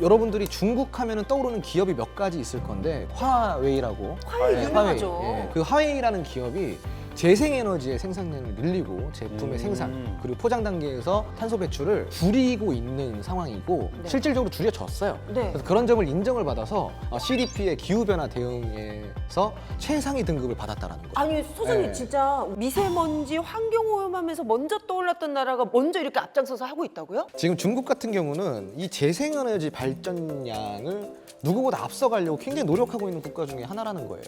여러분들이 중국 하면은 떠오르는 기업이 몇 가지 있을 건데 화웨이라고. 화웨이 유명하죠. 예, 그 화웨이라는 기업이 재생에너지의 생산량을 늘리고 제품의 생산 그리고 포장 단계에서 탄소 배출을 줄이고 있는 상황이고 네. 실질적으로 줄여졌어요. 네. 그래서 그런 점을 인정을 받아서 CDP의 기후변화 대응에서 최상위 등급을 받았다라는 거예요. 아니 소장님 네. 진짜 미세먼지 환경오염하면서 먼저 떠올랐던 나라가 먼저 이렇게 앞장서서 하고 있다고요? 지금 중국 같은 경우는 이 재생에너지 발전량을 누구보다 앞서가려고 굉장히 노력하고 있는 국가 중에 하나라는 거예요.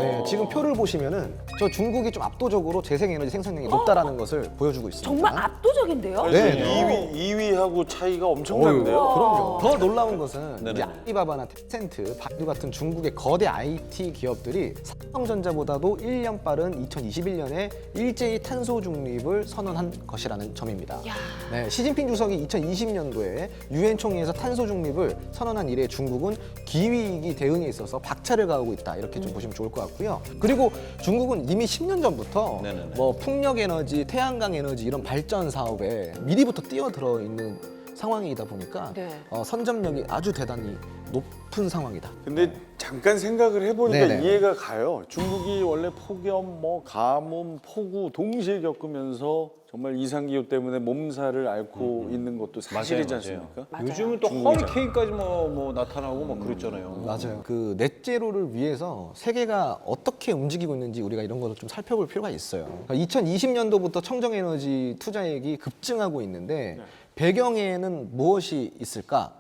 네, 지금 표를 보시면은 저 중국이 좀 압도적으로 재생에너지 생산량이 높다라는 것을 보여주고 있습니다. 정말 압도적인데요? 네. 2위하고 차이가 엄청난데요. 그럼요. 더 놀라운 것은 네네네. 이제 알리바바나 텐센트, 바이두 같은 중국의 거대 IT 기업들이 삼성전자보다도 1년 빠른 2021년에 일제히 탄소 중립을 선언한 것이라는 점입니다. 야. 네, 시진핑 주석이 2020년도에 유엔 총회에서 탄소 중립을 선언한 이래 중국은 기후위기 대응에 있어서 박차를 가하고 있다 이렇게 좀 보시면 좋을 것 같고요. 그리고 중국은 이미 10년 전부터 네네네. 뭐 풍력 에너지, 태양광 에너지 이런 발전 사업에 미리부터 뛰어들어 있는 상황이다 보니까 네. 선점력이 아주 대단히 높은 상황이다. 근데 잠깐 생각을 해보니까 네네. 이해가 가요. 중국이 원래 폭염, 뭐 가뭄, 폭우 동시에 겪으면서 정말 이상기후 때문에 몸살을 앓고 있는 것도 사실이지 않습니까? 맞아요. 요즘은 또 중국이잖아요. 허리케인까지 뭐 나타나고 막 그랬잖아요. 맞아요. 그 넷제로를 위해서 세계가 어떻게 움직이고 있는지 우리가 이런 것을 좀 살펴볼 필요가 있어요. 2020년도부터 청정에너지 투자액이 급증하고 있는데 배경에는 무엇이 있을까?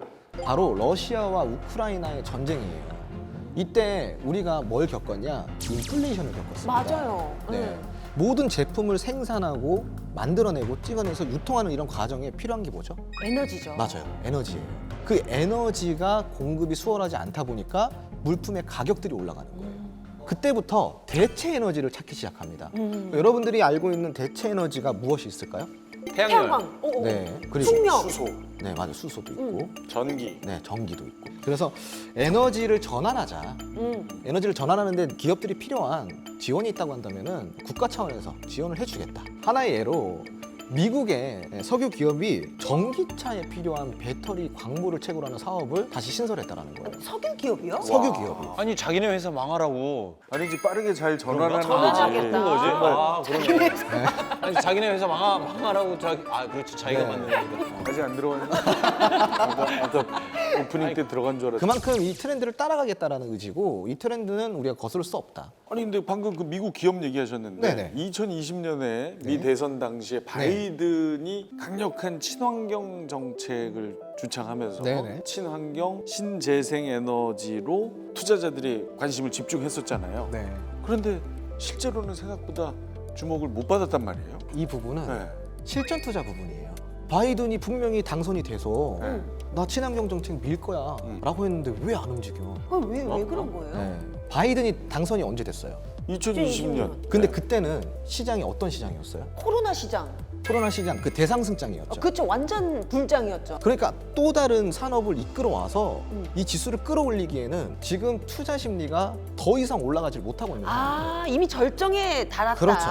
바로 러시아와 우크라이나의 전쟁이에요. 이때 우리가 뭘 겪었냐? 인플레이션을 겪었습니다. 맞아요. 네. 모든 제품을 생산하고 만들어내고 찍어내서 유통하는 이런 과정에 필요한 게 뭐죠? 에너지죠. 맞아요. 에너지예요. 그 에너지가 공급이 수월하지 않다 보니까 물품의 가격들이 올라가는 거예요. 그때부터 대체 에너지를 찾기 시작합니다. 여러분들이 알고 있는 대체 에너지가 무엇이 있을까요? 태양광. 오, 오. 네. 그리고 숙명. 수소, 네, 맞아요. 수소도 있고, 전기. 네, 전기도 있고. 그래서 에너지를 전환하자. 에너지를 전환하는데 기업들이 필요한 지원이 있다고 한다면은 국가 차원에서 지원을 해주겠다. 하나의 예로 미국의 석유 기업이 전기차에 필요한 배터리 광물을 채굴하는 사업을 다시 신설했다라는 거예요. 석유 기업이요? 석유 기업이. 아니 자기네 회사 망하라고 아니지 빠르게 잘 전환하는 전환하겠다. 거지. 아, 그러네. 아니 자기네 회사 망하라고 그렇지 자기가 네. 만드는 거니까. 아직 안 들어왔나? 아까 오프닝 때 들어간 줄 알았어. 그만큼 이 트렌드를 따라가겠다라는 의지고 이 트렌드는 우리가 거스를 수 없다. 아니 근데 방금 그 미국 기업 얘기하셨는데 네네. 2020년에 미 대선 당시에 바이든이 강력한 친환경 정책을 주창하면서 네네. 친환경 신재생 에너지로 투자자들이 관심을 집중했었잖아요. 네. 그런데 실제로는 생각보다 주목을 못 받았단 말이에요. 이 부분은 네. 실전 투자 부분이에요. 바이든이 분명히 당선이 돼서 네. 나 친환경 정책 밀 거야 라고 했는데 왜 안 움직여? 왜 그런 거예요? 네. 바이든이 당선이 언제 됐어요? 2020년. 근데 그때는 시장이 어떤 시장이었어요? 코로나 시장. 코로나 시장 그 대상승장이었죠. 그렇죠. 완전 불장이었죠. 그러니까 또 다른 산업을 이끌어 와서 이 지수를 끌어올리기에는 지금 투자 심리가 더 이상 올라가지 못하고 있는 거예요. 아, 이미 절정에 달았다. 그렇죠.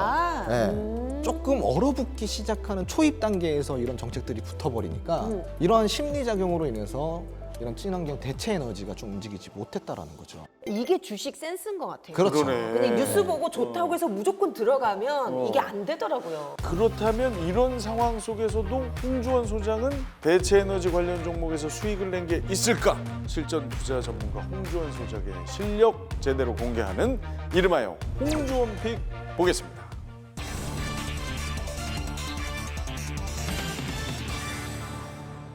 네. 조금 얼어붙기 시작하는 초입 단계에서 이런 정책들이 붙어버리니까 이러한 심리 작용으로 인해서 이런 친환경 대체 에너지가 좀 움직이지 못했다라는 거죠. 이게 주식 센스인 것 같아요. 그렇죠. 그러네. 그냥 뉴스 보고 좋다고 해서 무조건 들어가면 이게 안 되더라고요. 그렇다면 이런 상황 속에서도 홍주원 소장은 대체 에너지 관련 종목에서 수익을 낸 게 있을까? 실전 투자 전문가 홍주원 소장의 실력 제대로 공개하는 이름하여 홍주원 픽 보겠습니다.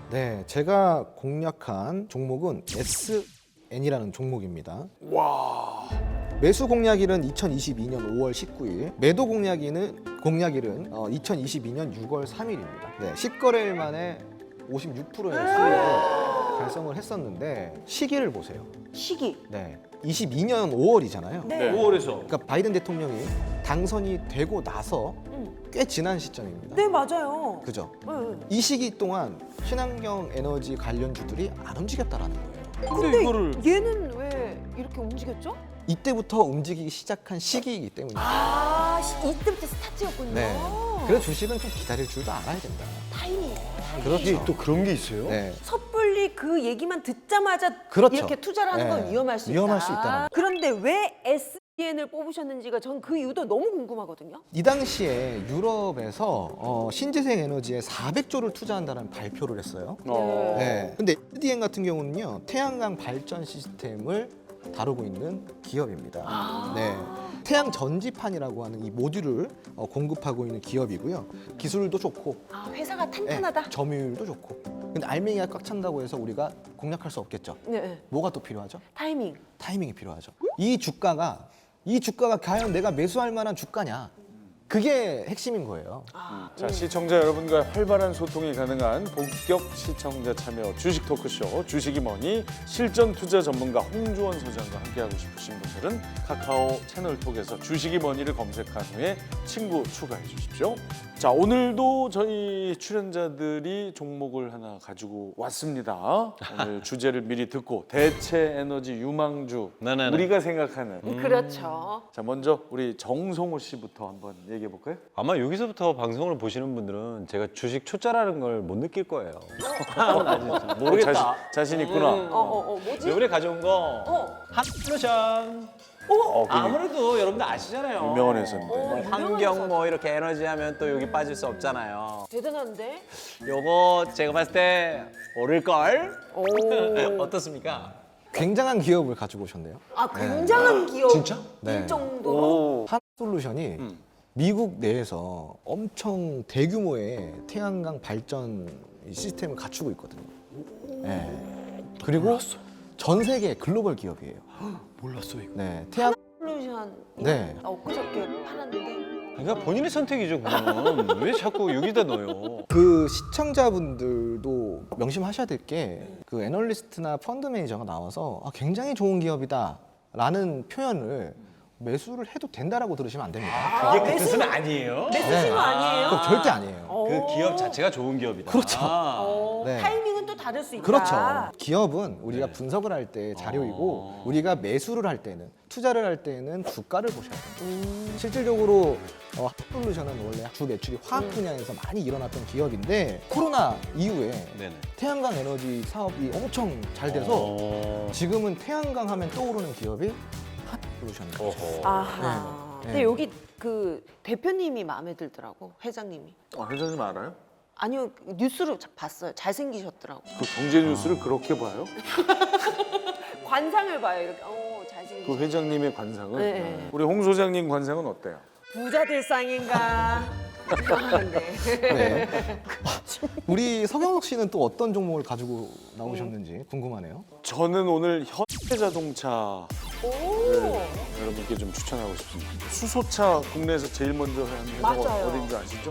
네, 제가 공략한 종목은 SN이라는 종목입니다. 와, 매수 공략일은 2022년 5월 19일, 매도 공략일은 2022년 6월 3일입니다. 네, 10거래일 만에 56%의 수익을 달성을 했었는데 시기를 보세요. 시기. 네, 22년 5월이잖아요. 네. 5월에서 그러니까 바이든 대통령이 당선이 되고 나서 꽤 지난 시점입니다. 네, 맞아요. 그죠? 네. 이 시기 동안 친환경 에너지 관련주들이 안 움직였다라는 거예요. 근데 이거를 얘는 왜 이렇게 움직였죠? 이때부터 움직이기 시작한 시기이기 때문이죠. 아, 이때부터 스타트였군요. 네. 그래서 주식은 좀 기다릴 줄도 알아야 된다. 타이밍. 그렇죠. 또 그런 게 있어요? 네. 섣불리 사람들이 그 얘기만 듣자마자 그렇죠. 이렇게 투자를 하는 건 네. 위험할 수 위험할 있다. 수 있다는 그런데 왜 SDN을 뽑으셨는지가 전 그 이유도 너무 궁금하거든요. 이 당시에 유럽에서 신재생 에너지에 400조를 투자한다는 발표를 했어요. 네. 근데 SDN 같은 경우는요, 태양광 발전 시스템을 다루고 있는 기업입니다. 네. 태양 전지판이라고 하는 이 모듈을 공급하고 있는 기업이고요. 기술도 좋고, 아, 회사가 탄탄하다. 네, 점유율도 좋고. 근데 알맹이가 꽉 찬다고 해서 우리가 공략할 수 없겠죠. 네. 뭐가 또 필요하죠? 타이밍. 타이밍이 필요하죠. 이 주가가 과연 내가 매수할 만한 주가냐? 그게 핵심인 거예요. 자, 시청자 여러분과 활발한 소통이 가능한 본격 시청자 참여 주식 토크쇼 주식이 뭐니 실전 투자 전문가 홍주원 소장과 함께하고 싶으신 분들은 카카오 채널 톡에서 주식이 뭐니를 검색한 후에 친구 추가해 주십시오. 자, 오늘도 저희 출연자들이 종목을 하나 가지고 왔습니다. 오늘 주제를 미리 듣고 대체 에너지 유망주 네네네. 우리가 생각하는 그렇죠. 자, 먼저 우리 정성호 씨부터 한번 얘기해 볼까요? 아마 여기서부터 방송을 보시는 분들은 제가 주식 초짜라는 걸 못 느낄 거예요. 나 진짜 모르겠다. 자신 있구나. 뭐지? 이번에 가져온 거 한솔루션. 아무래도 여러분들 아시잖아요. 유명한 회사인데. 뭐 환경 뭐 이렇게 에너지 하면 또 여기 빠질 수 없잖아요. 대단한데? 요거 제가 봤을 때 오를 걸. 오. 어떻습니까? 굉장한 기업을 가지고 오셨네요. 아, 굉장한 기업. 진짜? 네. 일 정도로. 한솔루션이 미국 내에서 엄청 대규모의 태양광 발전 시스템을 갖추고 있거든요. 네. 그리고 전 세계 글로벌 기업이에요. 몰랐어 이거. 네, 태양 솔루션. 네. 엊그저께 팔았는데. 그러니까 본인의 선택이죠. 그거는 왜 자꾸 여기다 넣어요? 그 시청자분들도 명심하셔야 될 게 그 애널리스트나 펀드 매니저가 나와서 굉장히 좋은 기업이다라는 표현을 매수를 해도 된다라고 들으시면 안 됩니다. 그게 그 뜻은 아니에요. 매수신 거 아니에요? 그거 절대 아니에요. 그 기업 자체가 좋은 기업이다. 그렇죠. 네. 타이밍은 또 다를 수 있다. 그렇죠. 기업은 우리가 분석을 할 때 자료이고 우리가 매수를 할 때는 투자를 할 때는 주가를 보셔야 됩니다. 실질적으로 한솔루션은 원래 주 매출이 화학 분야에서 많이 일어났던 기업인데 코로나 이후에 네네. 태양광 에너지 사업이 엄청 잘 돼서 지금은 태양광 하면 떠오르는 기업이 한솔루션입니다. 아하. 네. 근데 여기 그 대표님이 마음에 들더라고, 회장님이. 회장님 알아요? 아니요, 뉴스로 봤어요. 잘생기셨더라고. 그 경제 뉴스를 그렇게 봐요? 관상을 봐요, 이렇게. 잘생기셨. 그 회장님의 관상은? 네. 우리 홍 소장님 관상은 어때요? 부자들 쌍인가? 네. 네. 우리 서경석 씨는 또 어떤 종목을 가지고 나오셨는지 궁금하네요. 저는 오늘 현대자동차 오. 여러분께 좀 추천하고 싶습니다. 수소차 국내에서 제일 먼저 하는 회사가 맞아요. 어딘지 아시죠?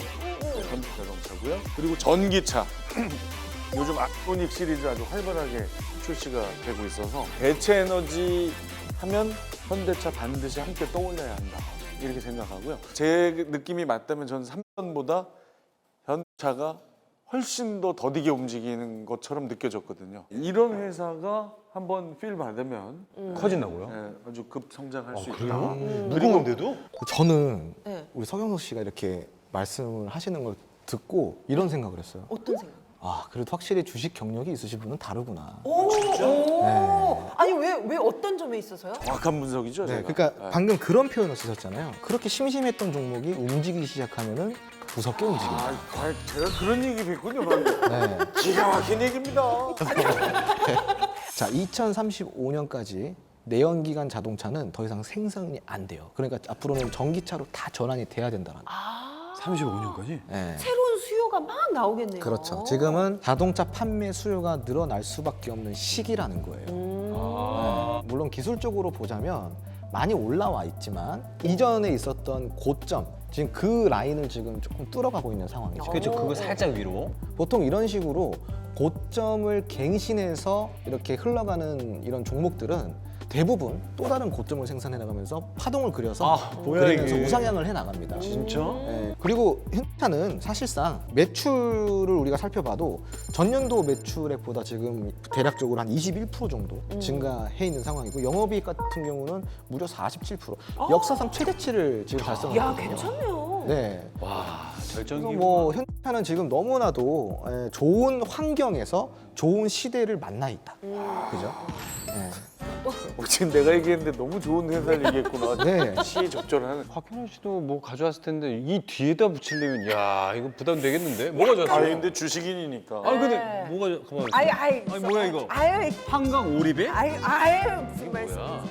현대자동차고요. 그리고 전기차. 요즘 아이코닉 시리즈 아주 활발하게 출시가 되고 있어서 대체 에너지 하면 현대차 반드시 함께 떠올려야 한다. 이렇게 생각하고요. 제 느낌이 맞다면 저는 3년보다 현대차가 훨씬 더 더디게 움직이는 것처럼 느껴졌거든요. 이런 회사가 한번 필 받으면 커진다고요? 예, 아주 급 성장할 수 있다. 그래요? 무거운데도? 저는 네. 우리 서경석 씨가 이렇게 말씀을 하시는 걸 듣고 이런 생각을 했어요. 어떤 생각? 그래도 확실히 주식 경력이 있으신 분은 다르구나. 오. 네. 아니 왜 어떤 점에 있어서요? 정확한 분석이죠. 네, 제가. 그러니까 방금 그런 표현을 쓰셨잖아요. 그렇게 심심했던 종목이 움직이기 시작하면은 무섭게 움직인다. 제가 그런 얘기 뵀군요. 방금. 네. 기가 막힌 얘기입니다. 자, 2035년까지 내연기관 자동차는 더 이상 생산이 안 돼요. 그러니까 앞으로는 전기차로 다 전환이 돼야 된다는 거예요. 35년까지? 네. 새로운 수요가 막 나오겠네요. 그렇죠. 지금은 자동차 판매 수요가 늘어날 수밖에 없는 시기라는 거예요. 네. 물론 기술적으로 보자면 많이 올라와 있지만 이전에 있었던 고점, 지금 그 라인을 지금 조금 뚫어가고 있는 상황이죠. 그렇죠. 그거 살짝 위로. 보통 이런 식으로 고점을 갱신해서 이렇게 흘러가는 이런 종목들은 대부분 또 다른 고점을 생산해 나가면서 파동을 그려서 뭐야, 그리면서 이게. 우상향을 해 나갑니다. 진짜? 네, 그리고 현대차는 사실상 매출을 우리가 살펴봐도 전년도 매출액보다 지금 대략적으로 한 21% 정도 증가해 있는 상황이고 영업이익 같은 경우는 무려 47%. 역사상 최대치를 지금 달성하고 야, 있거든요. 괜찮네요. 네. 와, 그래서 절정기. 뭐 현대차는 지금 너무나도 좋은 환경에서 좋은 시대를 만나 있다. 그죠? 네. 지금 내가 얘기했는데 너무 좋은 회사를 얘기했구나. 네. 시에 적절한. 박현우 씨도 뭐 가져왔을 텐데 이 뒤에다 붙이려면 야 이거 부담 되겠는데? 뭐가 아 졌어요? 근데 주식인이니까. 아 근데 뭐가 가만 아유 아니 뭐야 이거? 아유 한강 오리배? 아유 무슨 말씀? 뭐야?